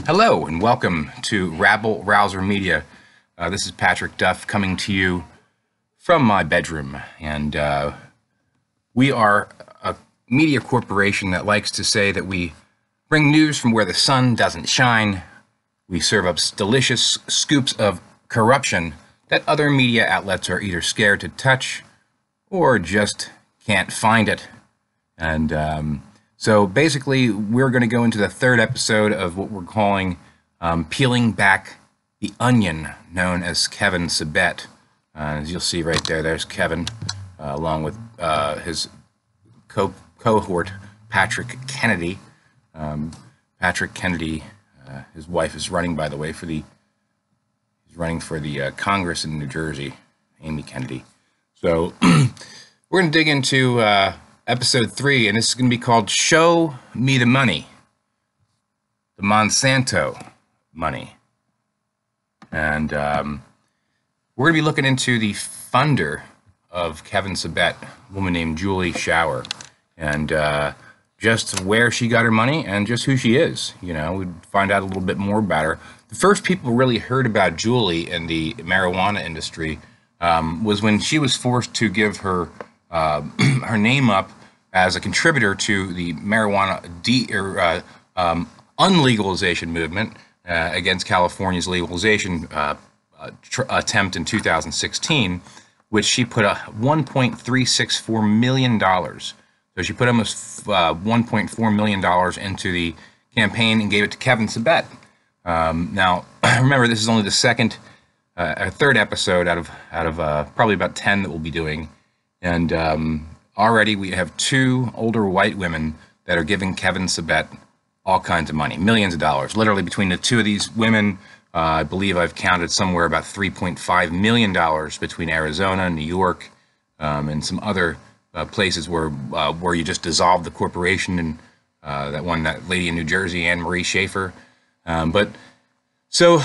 Hello and welcome to Rabble Rouser Media. This is Patrick Duff coming to you from my bedroom, and we are a media corporation that likes to say that we bring news from where the sun doesn't shine. We serve up delicious scoops of corruption that other media outlets are either scared to touch or just can't find it. And so basically, we're going to go into the third episode of what we're calling Peeling Back the Onion, known as Kevin Sabet. As you'll see right there, there's Kevin, along with his cohort, Patrick Kennedy. Patrick Kennedy, his wife is running, by the way, he's running for the Congress in New Jersey, Amy Kennedy. So we're going to dig into episode 3, and this is going to be called Show Me the Money, the Monsanto Money. And we're going to be looking into the funder of Kevin Sabet, a woman named Julie Schauer, and just where she got her money and just who she is. You know, we'd find out a little bit more about her. The first people who really heard about Julie in the marijuana industry was when she was forced to give her her name up as a contributor to the marijuana unlegalization movement against California's legalization attempt in 2016, which she put $1.364 million. So she put almost $1.4 million into the campaign and gave it to Kevin Sabet. Now, remember, this is only the third episode out of probably about 10 that we'll be doing. And already we have 2 older white women that are giving Kevin Sabet all kinds of money, millions of dollars. Literally between the 2 of these women, I believe I've counted somewhere about $3.5 million between Arizona, New York, and some other places where you just dissolve the corporation, and that lady in New Jersey, Anne Marie Schaefer. But so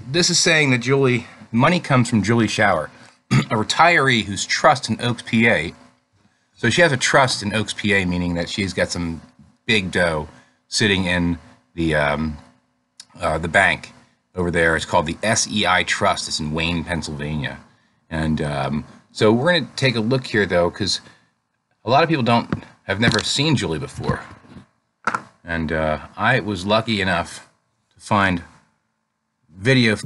this is saying that money comes from Julie Schauer, a retiree whose trust in Oaks, PA. So she has a trust in Oaks, PA, meaning that she's got some big dough sitting in the bank over there. It's called the SEI Trust. It's in Wayne, Pennsylvania. And so we're going to take a look here, though, because a lot of people have never seen Julie before. And I was lucky enough to find video.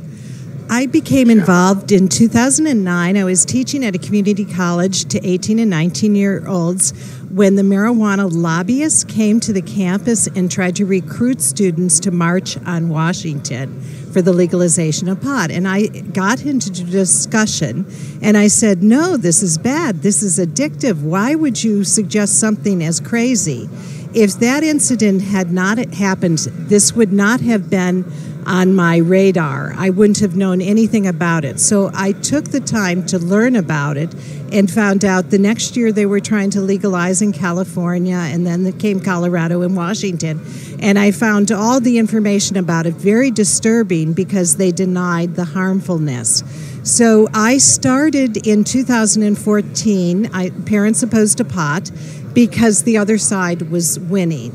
I became involved in 2009. I was teaching at a community college to 18 and 19-year-olds when the marijuana lobbyists came to the campus and tried to recruit students to march on Washington for the legalization of pot. And I got into a discussion, and I said, no, this is bad. This is addictive. Why would you suggest something as crazy? If that incident had not happened, this would not have been on my radar. I wouldn't have known anything about it. So I took the time to learn about it and found out the next year they were trying to legalize in California, and then came Colorado and Washington. And I found all the information about it very disturbing because they denied the harmfulness. So I started in 2014, Parents Opposed to Pot, because the other side was winning.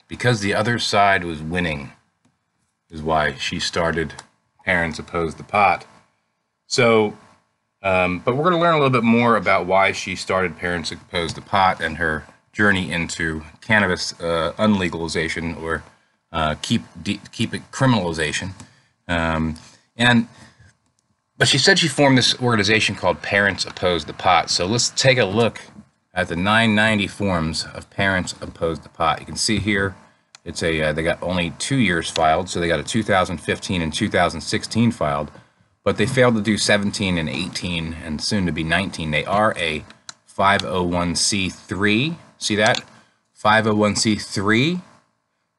Because the other side was winning is why she started Parents Opposed to Pot. So, but we're going to learn a little bit more about why she started Parents Opposed to Pot and her journey into cannabis unlegalization, or keep it criminalization. But she said she formed this organization called Parents Opposed to Pot. So let's take a look at the 990 forms of Parents Opposed to Pot. You can see here, it's they got only 2 years filed, so they got a 2015 and 2016 filed, but they failed to do 17 and 18 and soon to be 19. They are a 501c3. See that? 501c3.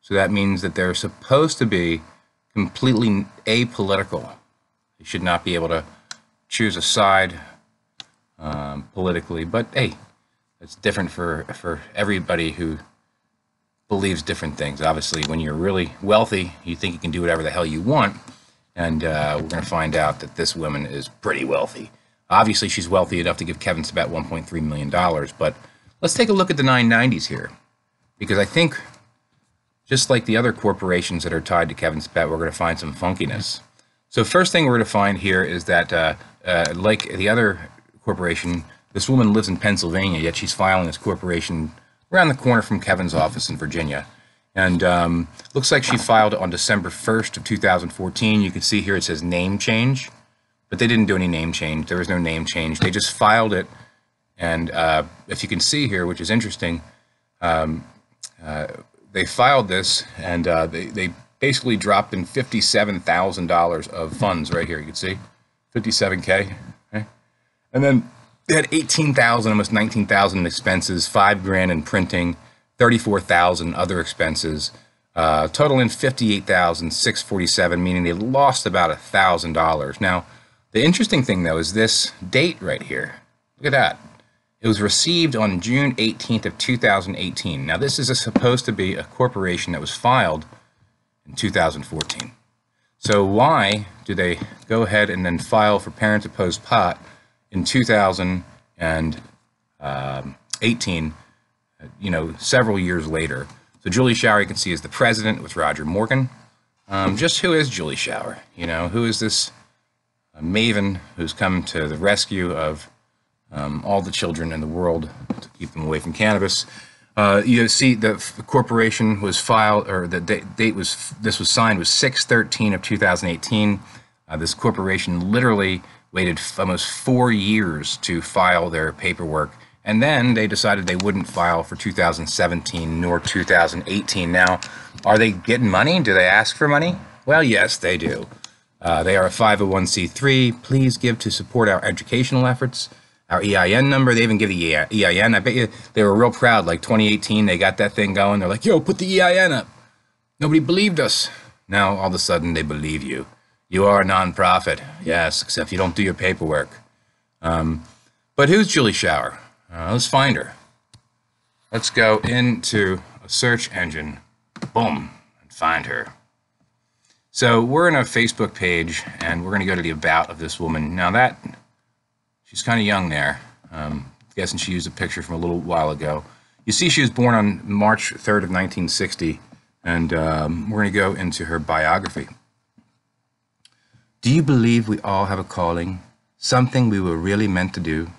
So that means that they're supposed to be completely apolitical. They should not be able to choose a side politically, but hey, it's different for everybody who believes different things. Obviously, when you're really wealthy, you think you can do whatever the hell you want, and we're going to find out that this woman is pretty wealthy. Obviously, she's wealthy enough to give Kevin Sabet $1.3 million, but let's take a look at the 990s here, because I think just like the other corporations that are tied to Kevin Sabet, we're going to find some funkiness. So first thing we're going to find here is that, like the other corporation, this woman lives in Pennsylvania, yet she's filing this corporation around the corner from Kevin's office in Virginia. And looks like she filed it on December 1st of 2014. You can see here it says name change, but they didn't do any name change. There was no name change. They just filed it. And if you can see here, which is interesting, they filed this, and they basically dropped in $57,000 of funds right here. You can see 57K. Okay? And then they had 18,000, almost 19,000 in expenses, $5,000 in printing, 34,000 other expenses, totaling 58,647, meaning they lost about $1,000. Now, the interesting thing though is this date right here. Look at that. It was received on June 18th of 2018. Now, this is supposed to be a corporation that was filed in 2014. So why do they go ahead and then file for parent opposed pot in 2018, several years later? So Julie Schauer, you can see, is the president with Roger Morgan. Just who is Julie Schauer? Who is this maven who's come to the rescue of all the children in the world to keep them away from cannabis? You see the corporation was filed, or the date this was signed was 6/13 of 2018. This corporation literally waited almost 4 years to file their paperwork, and then they decided they wouldn't file for 2017 nor 2018. Now, are they getting money? Do they ask for money? Well, yes, they do. They are a 501c3. Please give to support our educational efforts. Our EIN number, they even give the EIN. I bet you they were real proud. Like 2018, they got that thing going. They're like, yo, put the EIN up. Nobody believed us. Now, all of a sudden, they believe you. You are a nonprofit. Yes, except you don't do your paperwork. But who's Julie Schauer? Let's find her. Let's go into a search engine. Boom, and find her. So we're in a Facebook page, and we're going to go to the about of this woman. Now that... she's kind of young there. I'm guessing she used a picture from a little while ago. You see she was born on March 3rd of 1960, and we're going to go into her biography. Do you believe we all have a calling, something we were really meant to do?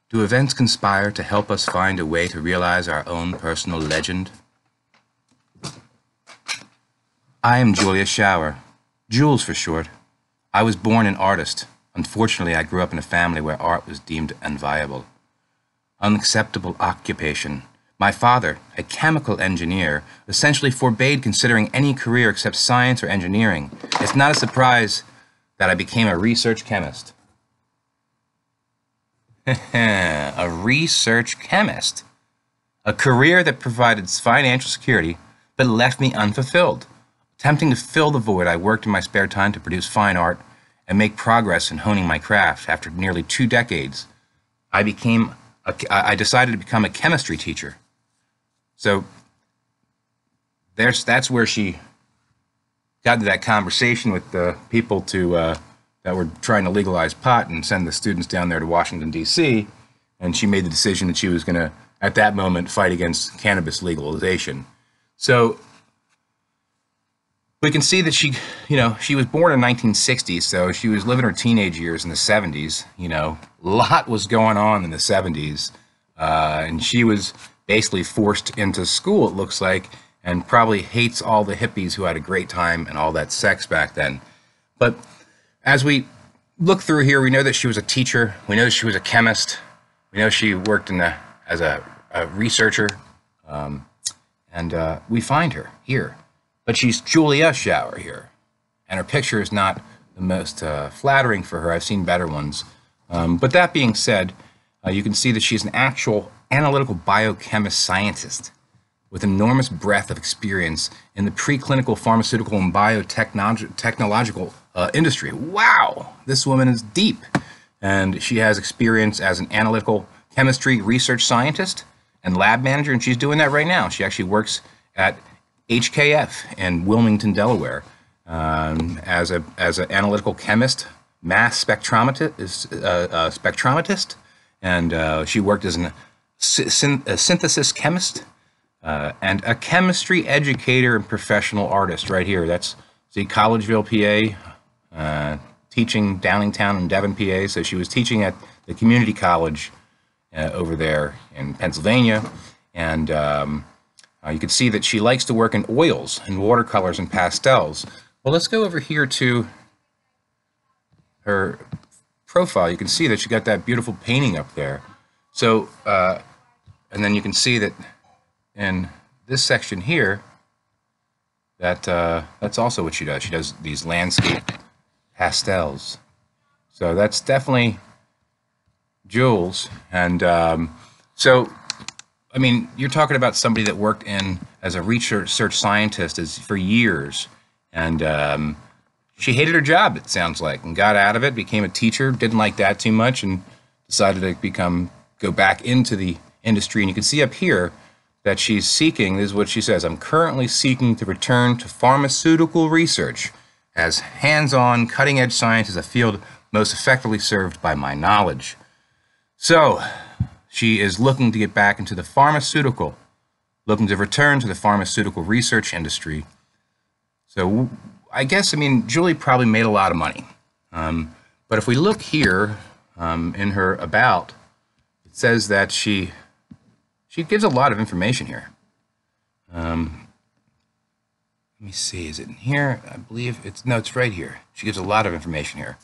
Do events conspire to help us find a way to realize our own personal legend? I am Julia Schauer, Jules for short. I was born an artist. Unfortunately, I grew up in a family where art was deemed unviable. Unacceptable occupation. My father, a chemical engineer, essentially forbade considering any career except science or engineering. It's not a surprise that I became a research chemist. A research chemist. A career that provided financial security, but left me unfulfilled. Attempting to fill the void, I worked in my spare time to produce fine art and make progress in honing my craft. After nearly 2 decades, I decided to become a chemistry teacher. So that's where she got into that conversation with the people that were trying to legalize pot and send the students down there to Washington, D.C., and she made the decision that she was going to, at that moment, fight against cannabis legalization. So we can see that she was born in 1960, so she was living her teenage years in the 70s. A lot was going on in the 70s, and she was basically forced into school, it looks like, and probably hates all the hippies who had a great time and all that sex back then. But as we look through here, we know that she was a teacher. We know that she was a chemist. We know she worked as a researcher, and we find her here. But she's Julia Schauer here, and her picture is not the most flattering for her. I've seen better ones. But that being said, you can see that she's an actual analytical biochemist scientist with enormous breadth of experience in the preclinical, pharmaceutical, and biotechnological industry. Wow, this woman is deep. And she has experience as an analytical chemistry research scientist and lab manager, and she's doing that right now. She actually works at HKF in Wilmington, Delaware, as an analytical chemist, mass spectrometrist, and she worked as a synthesis chemist and a chemistry educator and professional artist right here. That's Collegeville, PA, teaching Downingtown and Devon, PA. So she was teaching at the community college over there in Pennsylvania. And you can see that she likes to work in oils and watercolors and pastels. Well, let's go over here to her profile. You can see that she got that beautiful painting up there. So, and then you can see that in this section here, that that's also what she does. She does these landscape pastels. So that's definitely Jules. And so, I mean, you're talking about somebody that worked in as a research scientist for years, and she hated her job, it sounds like, and got out of it, became a teacher, didn't like that too much, and decided to go back into the industry. And you can see up here that she's seeking, this is what she says, I'm currently seeking to return to pharmaceutical research as hands-on, cutting-edge science is a field most effectively served by my knowledge. So, she is looking to get back into the pharmaceutical, looking to return to the pharmaceutical research industry. So, I guess, I mean, Julie probably made a lot of money. But if we look here in her about, it says that she gives a lot of information here. Let me see, is it in here? I believe it's right here. She gives a lot of information here.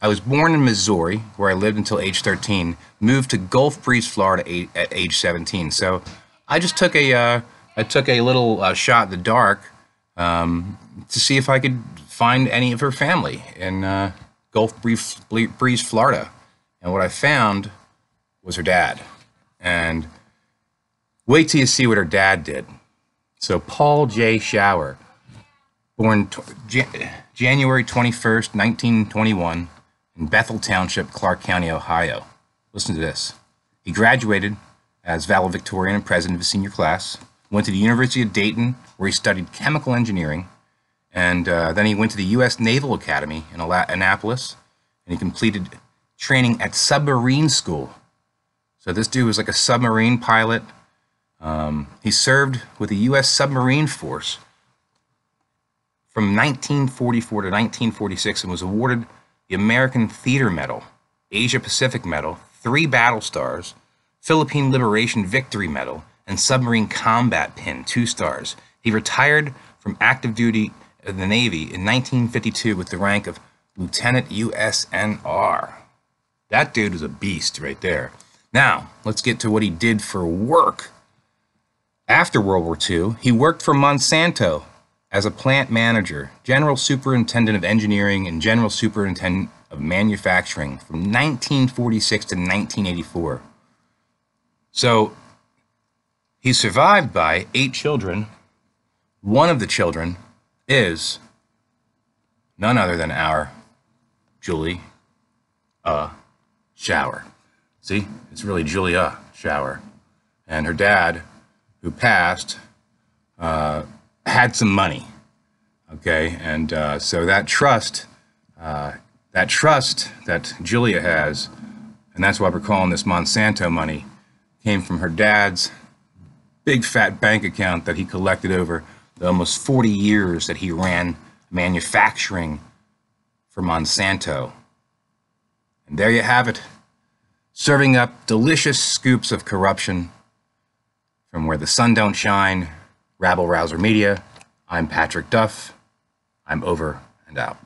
I was born in Missouri, where I lived until age 13, moved to Gulf Breeze, Florida at age 17. So I just took a little shot in the dark to see if I could find any of her family in Gulf Breeze, Florida. And what I found was her dad. And wait till you see what her dad did. So Paul J. Schauer, born January 21st, 1921, in Bethel Township, Clark County, Ohio. Listen to this. He graduated as valedictorian and president of his senior class, went to the University of Dayton, where he studied chemical engineering, and then he went to the U.S. Naval Academy in Annapolis, and he completed training at submarine school. So this dude was like a submarine pilot. He served with the U.S. Submarine Force from 1944 to 1946 and was awarded the American Theater Medal, Asia Pacific Medal, 3 Battle Stars, Philippine Liberation Victory Medal, and Submarine Combat Pin, 2 stars. He retired from active duty in the Navy in 1952 with the rank of Lieutenant USNR. That dude was a beast right there. Now, let's get to what he did for work. After World War II, he worked for Monsanto as a plant manager, general superintendent of engineering, and general superintendent of manufacturing from 1946 to 1984. So he's survived by 8 children. One of the children is none other than our Julie Schauer. See, it's really Julia Schauer. And her dad, who passed, had some money, okay? And so that trust that Julia has, and that's why we're calling this Monsanto money, came from her dad's big fat bank account that he collected over the almost 40 years that he ran manufacturing for Monsanto. And there you have it, serving up delicious scoops of corruption from where the sun don't shine. Rabble Rouser Media. I'm Patrick Duff. I'm over and out.